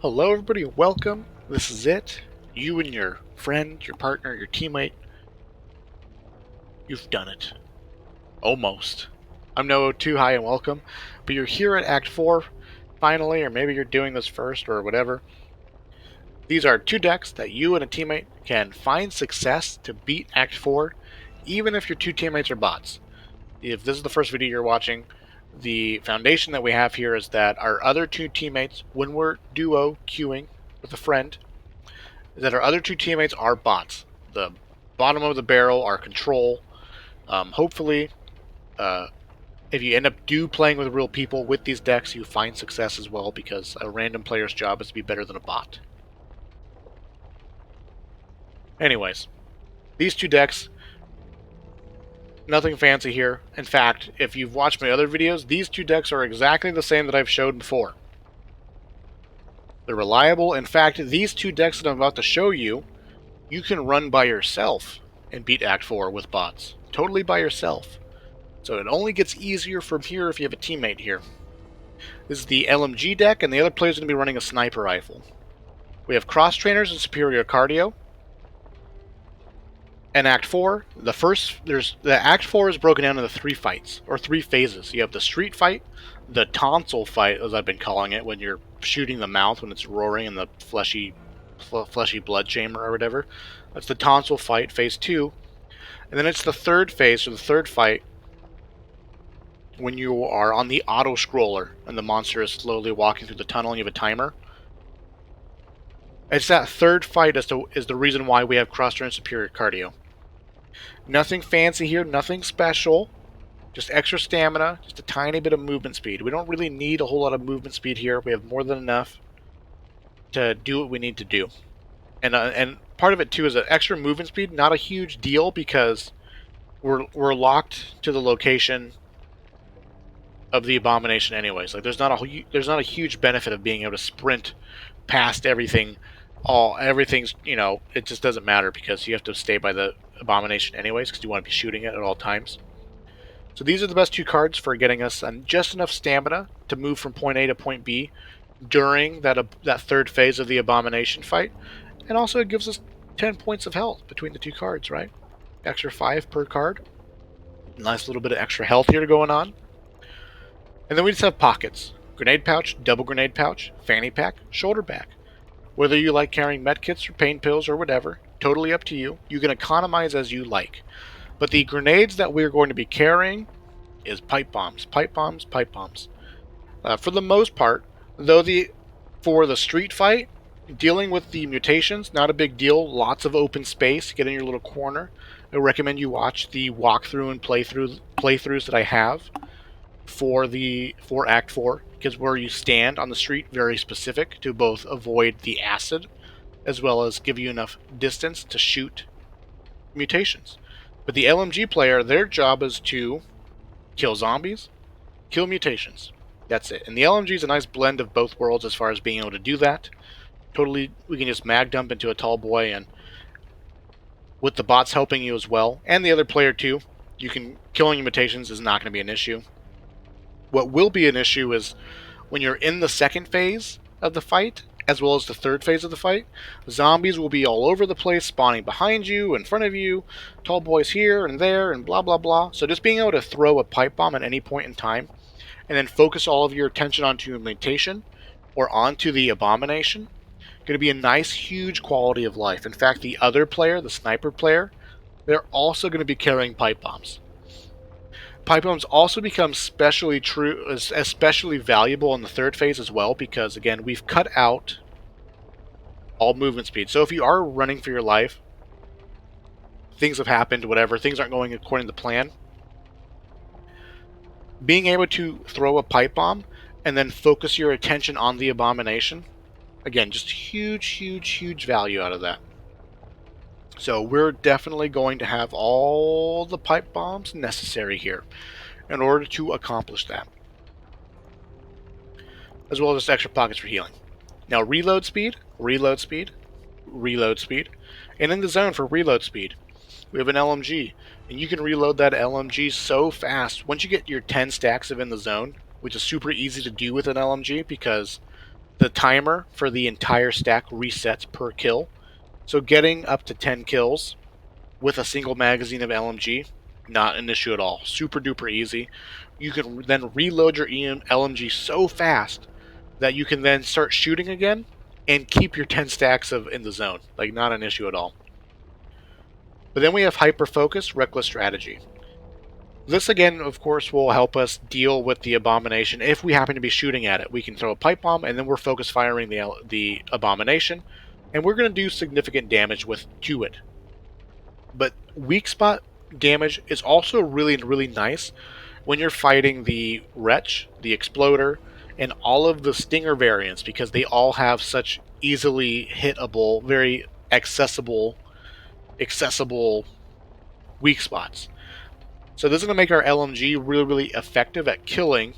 Hello everybody, welcome. This is it. You and your friend, your partner, your teammate, you've done it. Almost. I'm no too high and welcome, but you're here at Act 4, finally, or maybe you're doing this first or whatever. These are two decks that you and a teammate can find success to beat Act 4, even if your two teammates are bots. If this is the first video you're watching, the foundation that we have here is that our other two teammates, when we're duo queuing with a friend, that our other two teammates are bots. The bottom of the barrel are control. Hopefully, if you end up playing with real people with these decks, you find success as well, because a random player's job is to be better than a bot. Anyways, these two decks, nothing fancy here. In fact, if you've watched my other videos, these two decks are exactly the same that I've showed before. They're reliable. In fact, these two decks that I'm about to show you, you can run by yourself and beat Act 4 with bots. Totally by yourself. So it only gets easier from here if you have a teammate here. This is the LMG deck, and the other player is going to be running a sniper rifle. We have cross trainers and superior cardio. And Act 4, the Act 4 is broken down into three fights, or three phases. You have the street fight, the tonsil fight, as I've been calling it, when you're shooting the mouth when it's roaring in the fleshy blood chamber or whatever. That's the tonsil fight, phase 2. And then it's the third phase, or the third fight, when you are on the auto scroller and the monster is slowly walking through the tunnel and you have a timer. It's that third fight is the reason why we have cross-train superior cardio. Nothing fancy here, nothing special. Just extra stamina, just a tiny bit of movement speed. We don't really need a whole lot of movement speed here. We have more than enough to do what we need to do. And part of it too is that extra movement speed, not a huge deal, because we're locked to the location of the abomination anyways. Like there's not a huge benefit of being able to sprint past everything. Everything's, it just doesn't matter, because you have to stay by the abomination anyways, because you want to be shooting it at all times. So these are the best two cards for getting us just enough stamina to move from point A to point B during that third phase of the abomination fight. And also it gives us 10 points of health between the two cards, right? Extra 5 per card. Nice little bit of extra health here going on. And then we just have pockets. Grenade pouch, double grenade pouch, fanny pack, shoulder bag. Whether you like carrying medkits or pain pills or whatever, totally up to you. You can economize as you like. But the grenades that we're going to be carrying is pipe bombs. Pipe bombs, pipe bombs. For the most part, though for the street fight, dealing with the mutations, not a big deal. Lots of open space. Get in your little corner. I recommend you watch the walkthrough and playthroughs that I have for Act 4, because where you stand on the street, very specific to both avoid the acid as well as give you enough distance to shoot mutations. But the LMG player, their job is to kill zombies, kill mutations. That's it. And the LMG is a nice blend of both worlds as far as being able to do that. Totally, we can just mag dump into a tall boy, and with the bots helping you as well, and the other player too, killing mutations is not going to be an issue. What will be an issue is when you're in the second phase of the fight, as well as the third phase of the fight, zombies will be all over the place, spawning behind you, in front of you, tall boys here and there, and blah blah blah. So just being able to throw a pipe bomb at any point in time, and then focus all of your attention onto a mutation, or onto the abomination, going to be a nice, huge quality of life. In fact, the other player, the sniper player, they're also going to be carrying pipe bombs. Pipe bombs also become especially valuable in the third phase as well, because again, we've cut out all movement speed. So if you are running for your life, things have happened, whatever, things aren't going according to plan, being able to throw a pipe bomb and then focus your attention on the abomination, again, just huge value out of that. So we're definitely going to have all the pipe bombs necessary here in order to accomplish that, as well as extra pockets for healing. Now reload speed, and in the zone for reload speed, we have an LMG, and you can reload that LMG so fast. Once you get your 10 stacks of in the zone, which is super easy to do with an LMG, because The timer for the entire stack resets per kill. So getting up to 10 kills with a single magazine of LMG, not an issue at all. Super duper easy. You can then reload your LMG so fast that you can then start shooting again and keep your 10 stacks of in the zone. Like, not an issue at all. But then we have hyper focus, reckless strategy. This again, of course, will help us deal with the abomination if we happen to be shooting at it. We can throw a pipe bomb, and then we're focus firing the abomination, and we're going to do significant damage to it. But weak spot damage is also really, really nice when you're fighting the Wretch, the Exploder, and all of the Stinger variants, because they all have such easily hittable, very accessible weak spots. So this is going to make our LMG really, really effective at killing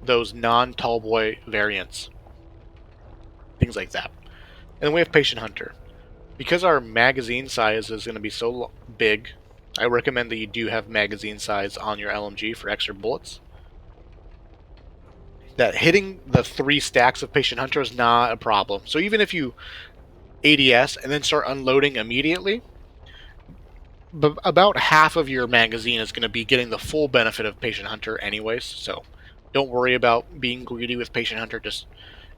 those non-Tallboy variants. Things like that. And then we have Patient Hunter. Because our magazine size is going to be so big, I recommend that you do have magazine size on your LMG for extra bullets. That hitting the 3 stacks of Patient Hunter is not a problem. So even if you ADS and then start unloading immediately, about half of your magazine is going to be getting the full benefit of Patient Hunter anyways, so don't worry about being greedy with Patient Hunter. Just,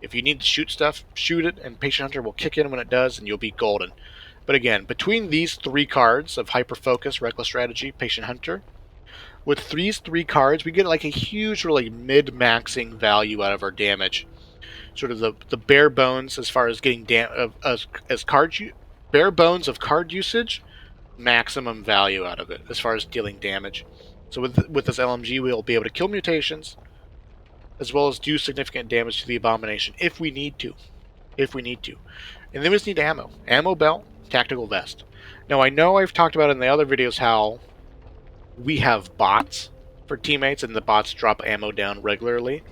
if you need to shoot stuff, shoot it, and Patient Hunter will kick in when it does, and you'll be golden. But again, between these 3 cards of Hyper Focus, Reckless Strategy, Patient Hunter, with these 3 cards, we get like a huge, really mid-maxing value out of our damage. Sort of the bare bones as far as getting bare bones of card usage, maximum value out of it as far as dealing damage. So with this LMG, we'll be able to kill mutations as well as do significant damage to the abomination if we need to. And then we just need ammo belt, tactical vest. Now I know I've talked about in the other videos how we have bots for teammates and the bots drop ammo down regularly.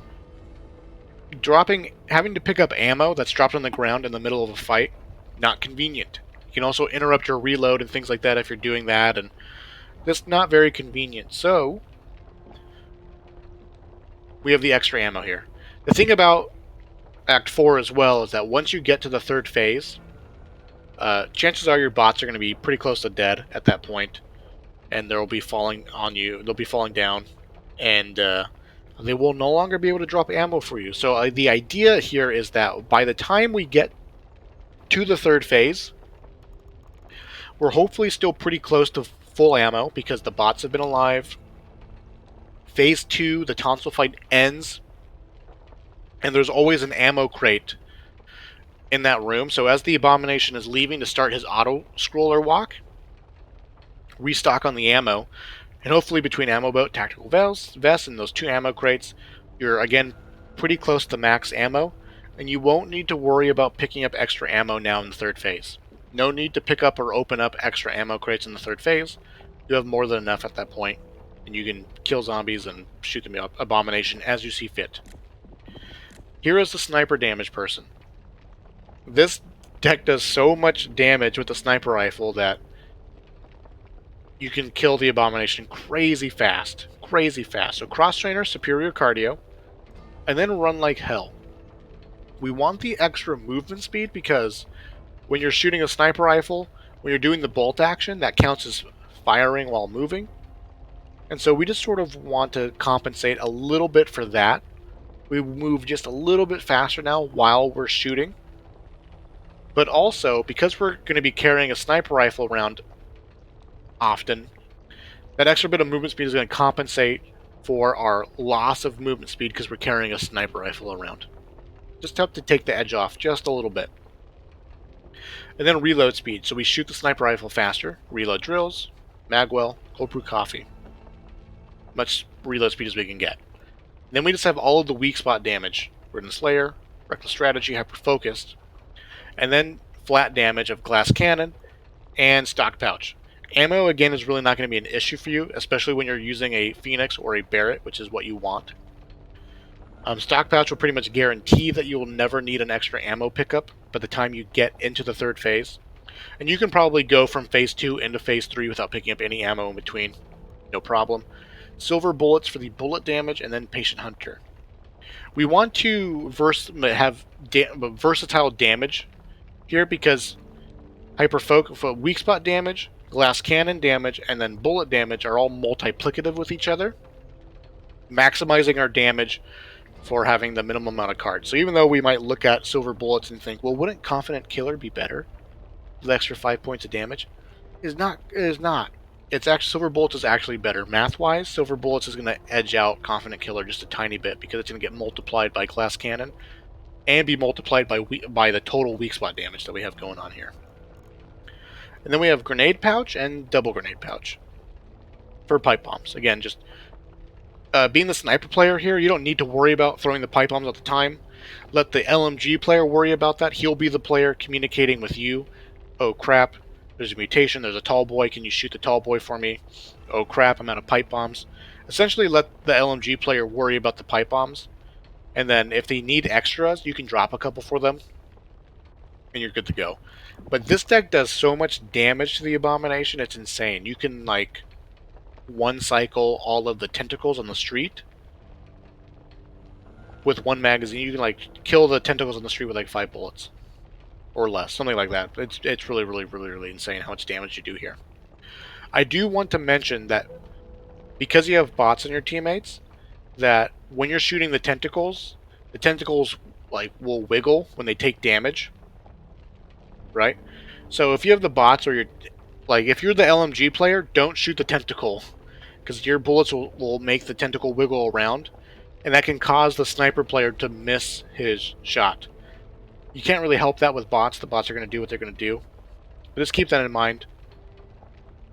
Having to pick up ammo that's dropped on the ground in the middle of a fight, not convenient. You can also interrupt your reload and things like that if you're doing that, and that's not very convenient. So, we have the extra ammo here. The thing about Act 4 as well is that once you get to the 3rd phase, chances are your bots are going to be pretty close to dead at that point, and they'll be falling on you. They'll be falling down, and they will no longer be able to drop ammo for you. So the idea here is that by the time we get to the 3rd phase, we're hopefully still pretty close to full ammo because the bots have been alive. Phase 2, the tonsil fight ends, and there's always an ammo crate in that room. So as the abomination is leaving to start his auto-scroller walk, restock on the ammo, and hopefully between ammo boat, tactical vest, and those 2 ammo crates, you're again pretty close to max ammo, and you won't need to worry about picking up extra ammo now in the 3rd phase. No need to pick up or open up extra ammo crates in the 3rd phase. You have more than enough at that point, and you can kill zombies and shoot the abomination as you see fit. Here is the sniper damage person. This deck does so much damage with the sniper rifle that you can kill the abomination crazy fast. So cross trainer, superior cardio, and then run like hell. We want the extra movement speed because when you're shooting a sniper rifle, when you're doing the bolt action, that counts as firing while moving. And so we just sort of want to compensate a little bit for that. We move just a little bit faster now while we're shooting. But also, because we're going to be carrying a sniper rifle around often, that extra bit of movement speed is going to compensate for our loss of movement speed because we're carrying a sniper rifle around. Just have to take the edge off just a little bit. And then reload speed. So we shoot the sniper rifle faster, reload drills, magwell, cold brew coffee. Much reload speed as we can get. And then we just have all of the weak spot damage. Ridden Slayer, Reckless Strategy, Hyper Focused, and then flat damage of Glass Cannon and Stock Pouch. Ammo, again, is really not going to be an issue for you, especially when you're using a Phoenix or a Barrett, which is what you want. Stock Pouch will pretty much guarantee that you will never need an extra ammo pickup by the time you get into the 3rd phase. And you can probably go from Phase 2 into Phase 3 without picking up any ammo in between. No problem. Silver bullets for the bullet damage, and then Patient Hunter. We want to have versatile damage here because weak spot damage, glass cannon damage, and then bullet damage are all multiplicative with each other, maximizing our damage for having the minimum amount of cards. So even though we might look at silver bullets and think, well, wouldn't confident killer be better with extra 5 points of damage? It is not. It is not. It's actually silver bullets is actually better math-wise. Silver bullets is going to edge out confident killer just a tiny bit because it's going to get multiplied by glass cannon and be multiplied by the total weak spot damage that we have going on here. And then we have grenade pouch and double grenade pouch for pipe bombs. Again, just being the sniper player here, you don't need to worry about throwing the pipe bombs at the time. Let the LMG player worry about that. He'll be the player communicating with you. Oh crap, there's a mutation, there's a tall boy, can you shoot the tall boy for me? Oh crap, I'm out of pipe bombs. Essentially let the LMG player worry about the pipe bombs. And then if they need extras, you can drop a couple for them. And you're good to go. But this deck does so much damage to the abomination, it's insane. You can, like, one cycle all of the tentacles on the street with one magazine. You can, like, kill the tentacles on the street with, like, 5 bullets. Or less, something like that. It's really, really, really, really insane how much damage you do here. I do want to mention that because you have bots on your teammates, that when you're shooting the tentacles, like, will wiggle when they take damage. Right? So if you have the bots or if you're the LMG player, don't shoot the tentacle because your bullets will make the tentacle wiggle around and that can cause the sniper player to miss his shot. You can't really help that with bots. The bots are going to do what they're going to do. But just keep that in mind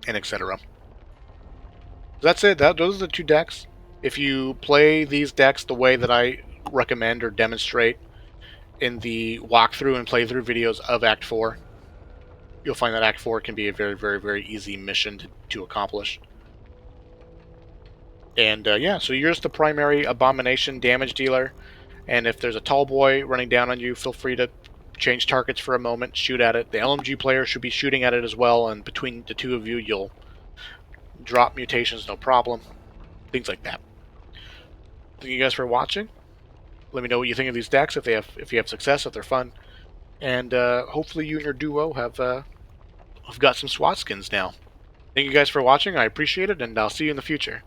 and etc. That's it. Those are the 2 decks. If you play these decks the way that I recommend or demonstrate in the walkthrough and playthrough videos of Act 4, you'll find that Act 4 can be a very, very, very easy mission to accomplish. And yeah, so you're just the primary abomination damage dealer, and if there's a tall boy running down on you, feel free to change targets for a moment, shoot at it. The LMG player should be shooting at it as well, and between the 2 of you, you'll drop mutations no problem. Things like that. Thank you guys for watching. Let me know what you think of these decks, if you have success, if they're fun. And hopefully you and your duo have got some SWAT skins now. Thank you guys for watching. I appreciate it, and I'll see you in the future.